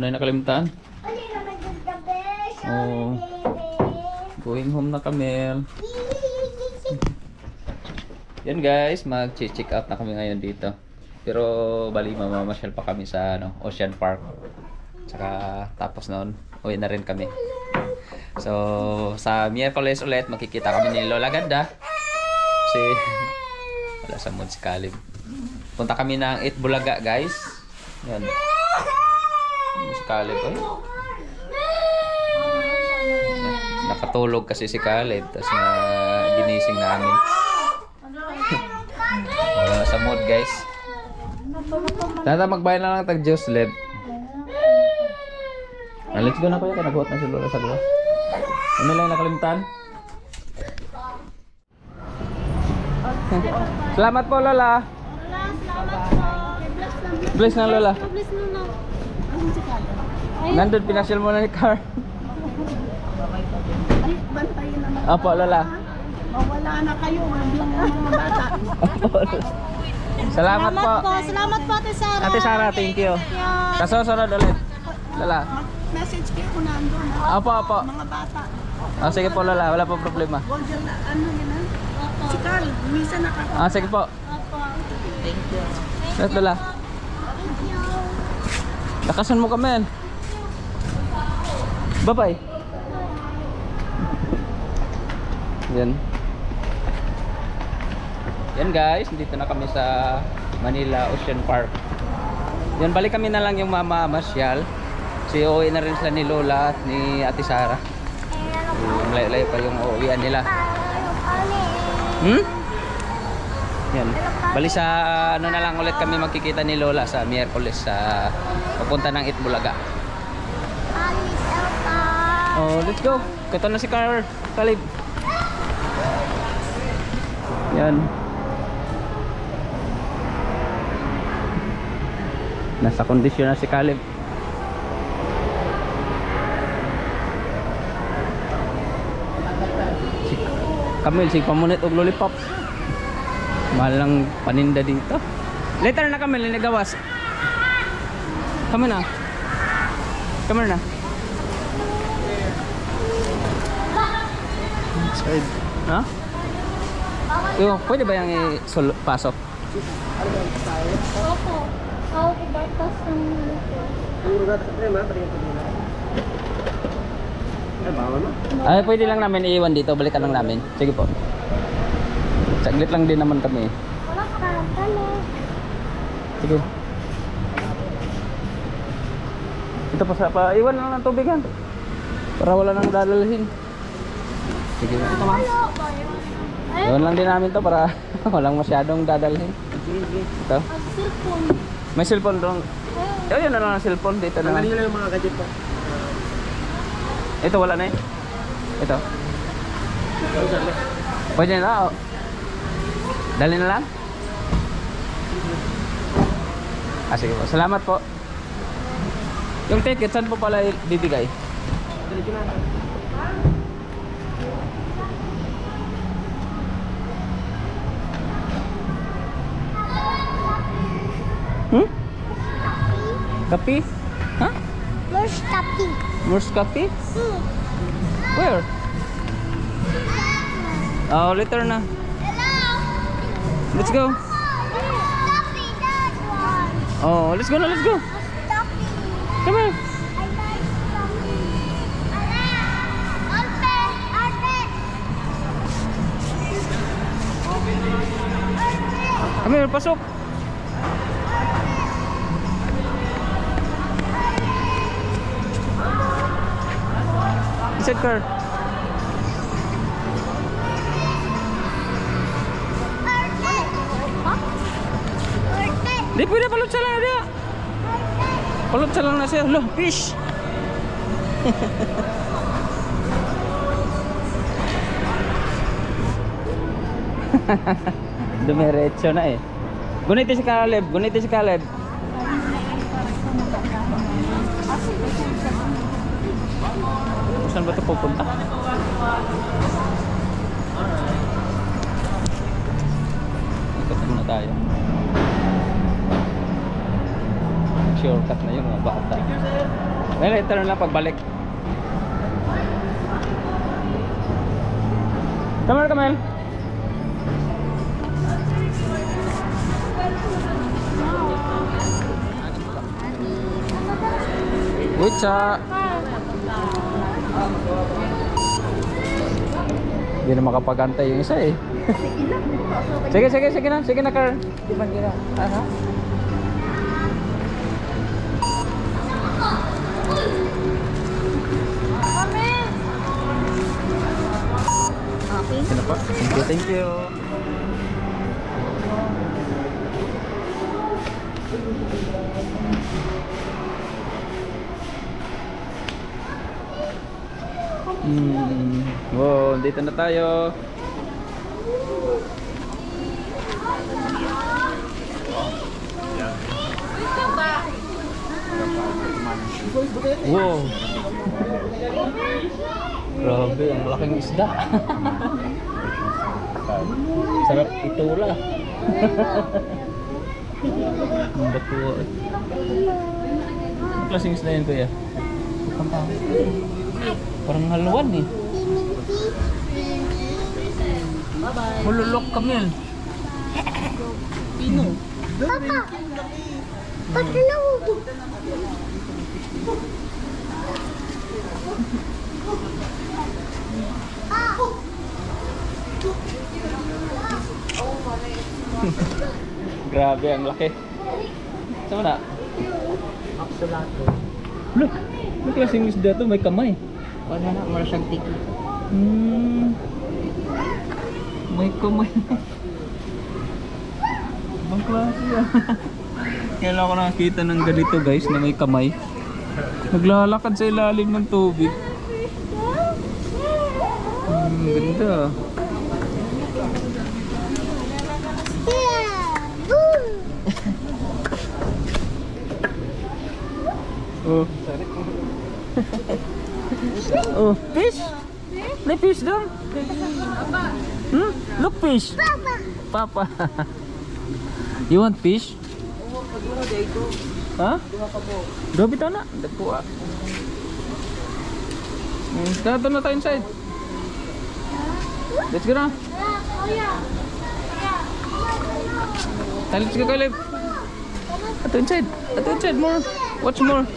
na nakalimutan. Oh. Going home na kami. Yan guys, mag-check out na kami ngayon dito. Pero bali mamamasyal pa kami sa Ocean Park. Tsaka tapos noon, uwi na rin kami. So sa Miyerkules ulit makikita kami ni Lola Ganda. Kasi wala sa mood si Caleb. Punta kami ng Itbulaga guys. Yan. Si Caleb ay. Nakatulog kasi si Caleb. Tapos na ginising namin. Sa mood guys. Tata magbayad na lang tag juice led. Let's go na kuya. Nagbuhat na si Lola sa gawa. Ano lang nakalimutan? Salamat po Lola. Bless na Lola. Nandun pinasyal mo na ni Car. Ay, bantayin naman. Opo Lola. Mawala na kayo. Hanggang mga bata. Salamat po. Salamat po Ate Sara. Ate Sara, thank you. Kasunod ulit. Lola. Message kayo kung nandun. Opo, opo. Mga bata. Oh, sige po Lola, wala po problema. Golden na ano yun ah? Si Carl, minsan nakaka... Ah, sige po. Thank you. Let's Lola. Lakasan mo kami. Bye-bye. Yan. Yan guys, dito na kami sa Manila Ocean Park. Yan, balik kami na lang yung mama masyal. Si uuwi na rin sila ni Lola at ni Ate Sara. Layo-layo pa yung uuwian nila. Yan. Bali sa ano na lang ulit kami magkikita ni Lola sa Miyerkules sa papunta ng Itbulaga. Oh, let's go. Kito na si Caleb. Yan. Nasa kondisyon na si Caleb. Kamil, sig pamunit og lollipop. Mahal lang paninda dito. Later na Kamil, nagawas. Kami na. Kami na. Side. Ha? Yo, pwede ba yung pasok? Opo. Ako batas ng Ay, pwede lang namin iiwan dito. Balikan lang namin. Sige po. Saglit lang din naman kami. wala ka talo. Sige. Ito pa iwan lang ng tubigan. Para wala nang dadalhin. Sige. Ito ma. Iwan lang din namin to para walang masyadong dadalhin. Ito. Cellphone. May cellphone doon. Yun na lang ang cellphone dito na. Tanggalin nyo lang yung mga gadget po. Ito wala na eh. Ito. Pwede na oh. Dali na lang. Ah, sige po. Salamat po. Yung ticket, saan po pala bibigay? Kapi? Huh? First copy. Morse Kapi? Where? Oh, later na. Let's go. Copy that one. Oh, let's go na, let's go. Copy. Come here. I like copy. Ate. Come here, pasok. Inside car. Di pwede palot sa lang na dia. Palot sa lang na siya. Loh, fish. Dumiretso na eh. Guniti si Caleb, guniti si Caleb. Saan ba ito pupunta? Ikot muna tayo. Shortcut na yung mga bata. Well, ito na lang pagbalik. Kamel, Kamel. Witcha. Hindi na makapagantay yung isa eh. Sige na, Carl. Di ba gira? Ano? Okay. Sino pa? Thank you. Wow, dito na tayo. Wow. Grabe, ang laking isda. Sarap itula. Ang bato. Ang klaseng isda yan, kuya? Parang haluan eh. Hululok kami. Pino. Papa. Patlaw. Grabe, ang laki. Saan na? Absolato. Look! May klaseng isda to, may kamay. Wala na, wala siyang tiki. May kamay. Ibang klase yan. Kailan ako nakakita ng ganito guys, na may kamay. Naglalakad sa ilalim ng tubig. Ganda. Oh. Oh, fish? May fish doon? Look, fish. Papa. You want fish? Ha? Grabe ito na. Dagpo ah. Dito na tayo inside. Let's go na. Let's go, Caleb. Ato inside. Ato inside more. Watch more.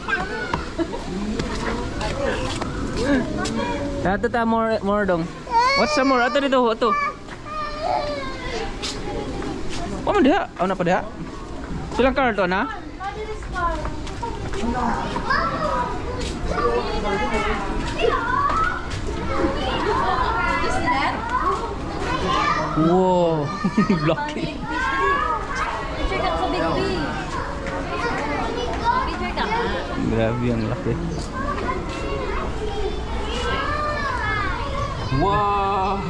Ato ta more dong. Watch some more. Ato dito. Ato. Oh, man diha. Oh, na pa diha. Silang karton ha? Wow. Blocky. Picture ka sa Big B. Picture ka. Grabe ang laki. Wow!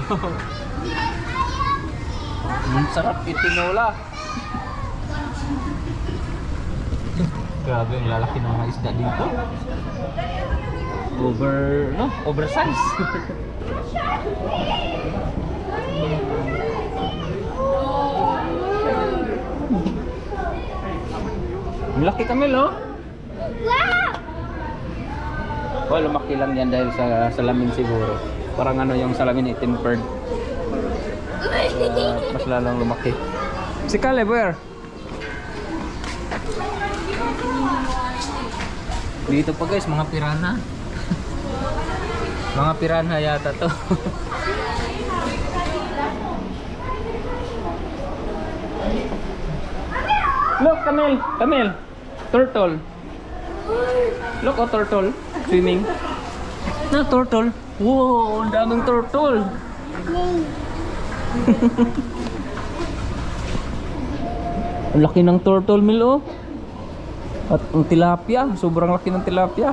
Ang sarap itinola. Grabe ang lalaki ng mga isda dito. Oversize. Ang laki kami, no? Well, lumaki lang yan dahil sa salamin siguro. Parang ano yung salamin tempered. Mas lalong lumaki. Si Caleb, where? Dito pa guys, mga piranha. Mga piranha yata to. Look, Camille. Turtle. Look, oh, turtle. Swimming. Na, turtle. Wow, ang daming turtle. Ang laki ng turtle, Mil, oh. At ang tilapia, sobrang laki ng tilapia.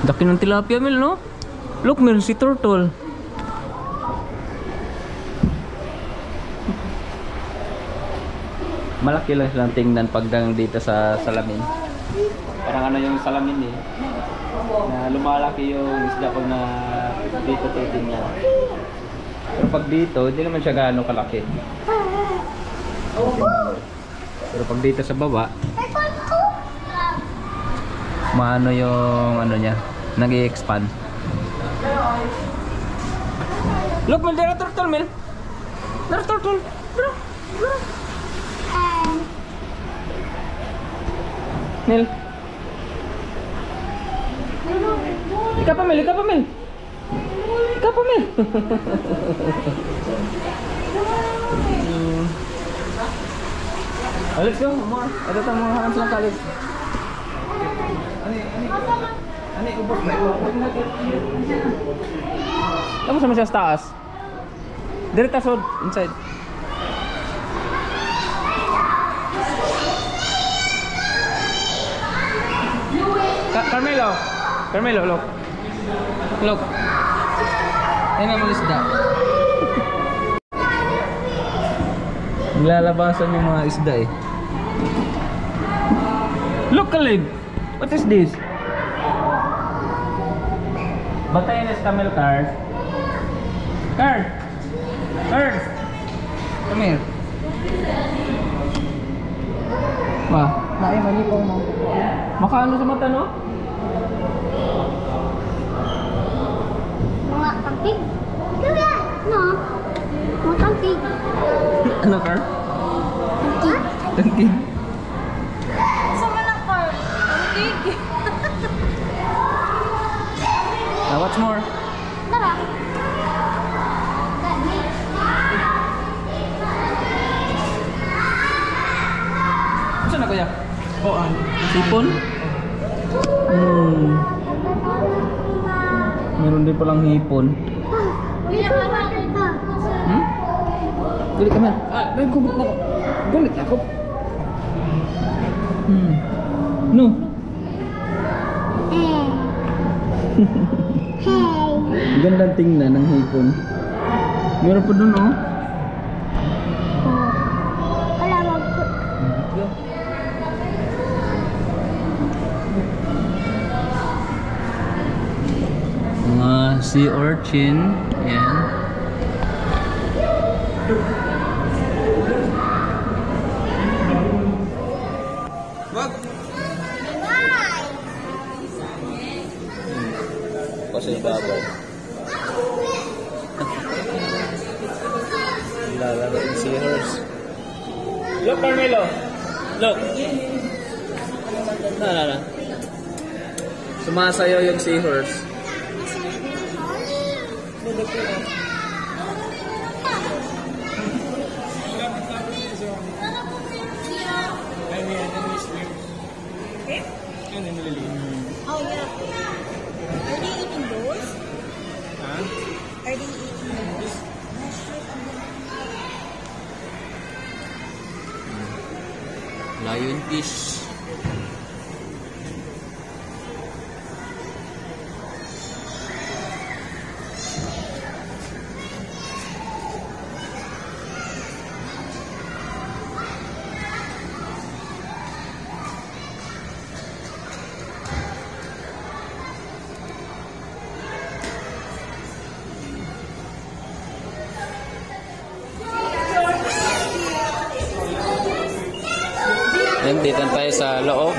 Laki ng tilapia, Mil, no? Look, Mil, si turtle. Malaki lang silang tingnan pagdating dito sa salamin. Parang ano yung salamin eh. Na lumalaki yung isda pag na dito titingnan. Pero pag dito, hindi naman siya gaano kalaki. Pero pag dito sa baba, maano yung ano niya, nag-i-expand. Look, Mel, there are turtle, Mel. There are turtle. Mel. Ika pa, Mel. Ika pa, Mel. Ika pa, Mel. Oh, let's go. More. Ito tayo mga hands lang kalit. Ani, ubos na ubos. Tapos naman siya sa taas. Direct asod, inside. Carmelo. Carmelo, look. Look. Yan ang mga isda. Lalabasan yung mga isda eh. Look, Khalid. What is this? Batayan is camel car. Car. Car. Come here. Wah, Ay, mali po mo. makaano sa mata, no? Mga tangkig. No. Mga tangkig. Ano, car? Tangkig. Tangkig. Sama lang car. Tangkig. Now, what's more? Tara. Saan na kuya? Sipon? Meron din palang hipon. Hmm? Gulit ka man. May gumit na ako. Gulit ako. No. Hey. Gandang tingnan ng hipon. Meron pa dun, oh. Wala mag... Mga sea urchin. Yan. Wag! Kasi babaw. Lalaro yung seahorse. Look, Carmelo! Look! Na. Sumasayaw yung seahorse. Oh, yeah. Are they eating those? Huh? Are they eating those? Lionfish. Yan, dito tayo sa loob.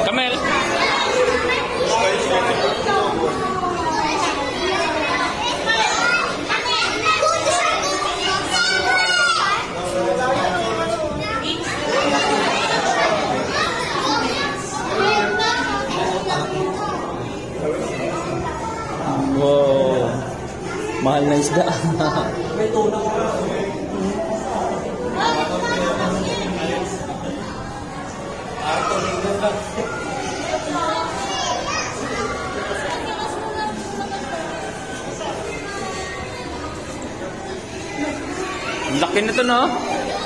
Kamel. Wow. Mahal na isda. May tuna. Laki na to, no?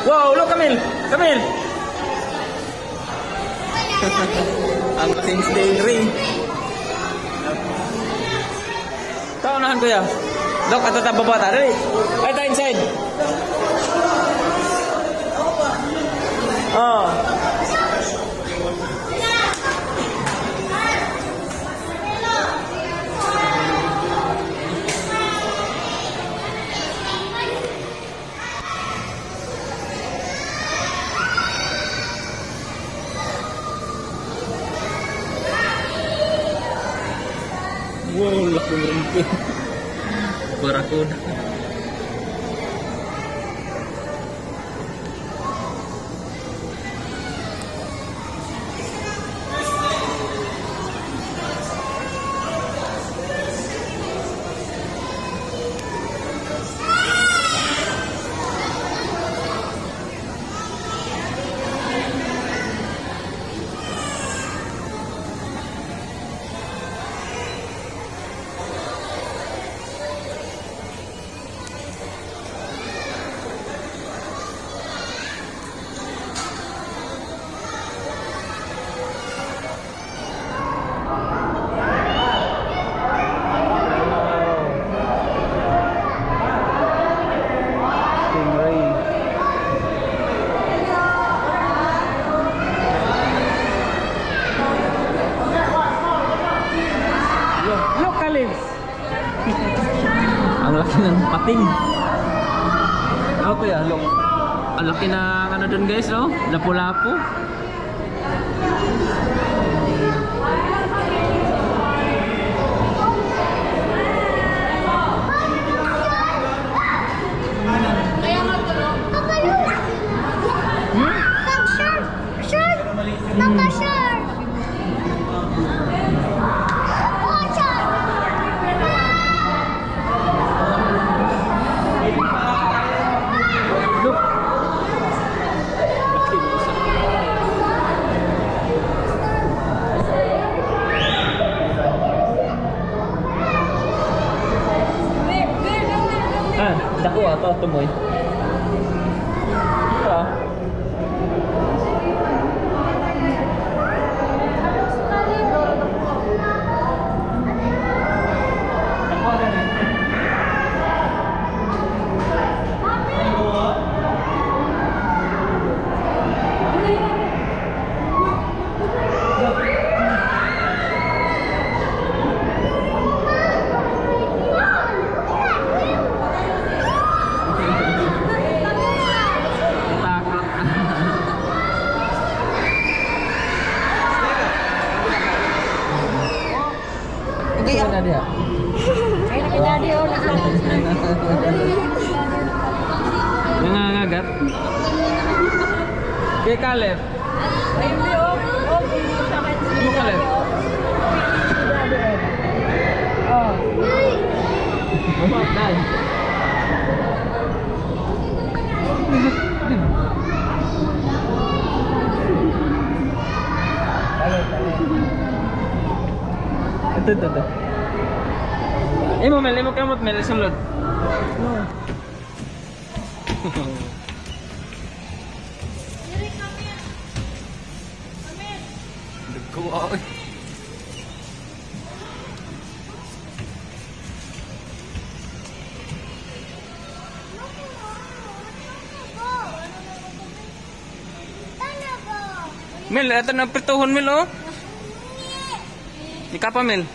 Wow, look, Camille! Camille! Ang laking stingray. Kaunahan ko ya. Dok, ato ta baba ta. Dali. Ay, ta inside. Oh. Wow, laki ng rumpin. Barakuda. Look, Calebs! Ang laki ng pating. Ako ya, look. Ang laki ng ano dun guys, no? Lapu-lapu. Dako ato tumoy. Ah. Na dia. Ay, nakidadi o Nangangagat. Kay Caleb. Ay, hindi o. Ano Caleb? Oh. Dai. Ito. Imo kamot Mel sulod. No. Dagko. Mel, ito na prituhon Mel oh. Ika pa Mel.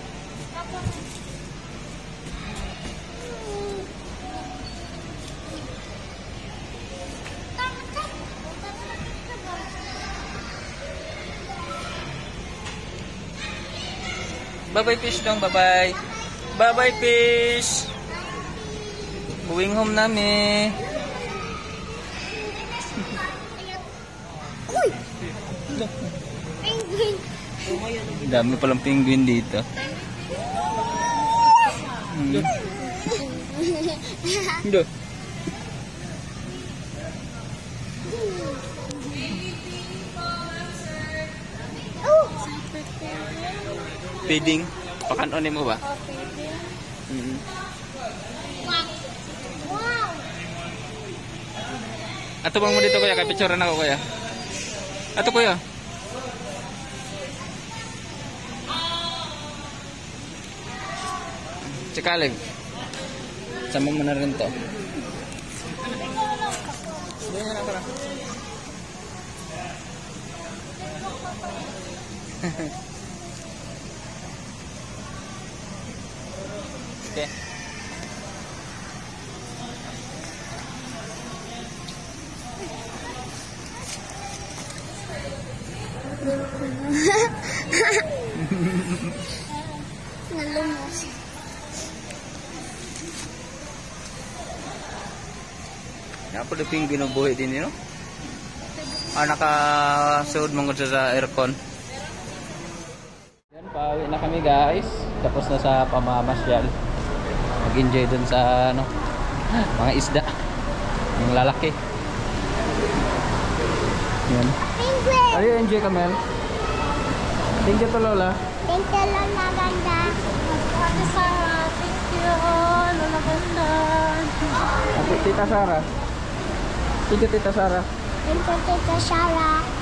Bye-bye fish dong, bye-bye. Bye-bye fish. Going home nami. Uy! Penguin! Dami palang penguin dito. Hindi. Feeding. Pakanon mo ba? Wow! Ato bang mo dito kuya, kay picturean ako kuya. Ato kuya. Tsikalig. Sama mo na rin to. Ganyan na para. Okay. Nalumos. Nga po diping binubuhi din no? Nakasuod mong sa aircon. Yan, pauwi na kami guys. Tapos na sa pamamasyal. Mag-enjoy dun sa mga isda. Yung lalaki. Yan. Penguin! Are you enjoy Kamel? Thank you to Lola. Thank you, Lola Ganda. Ate Sarah, thank you. Lola Ganda. Tita Sarah. Thank you Tita Sarah. Thank you, Tita Shara.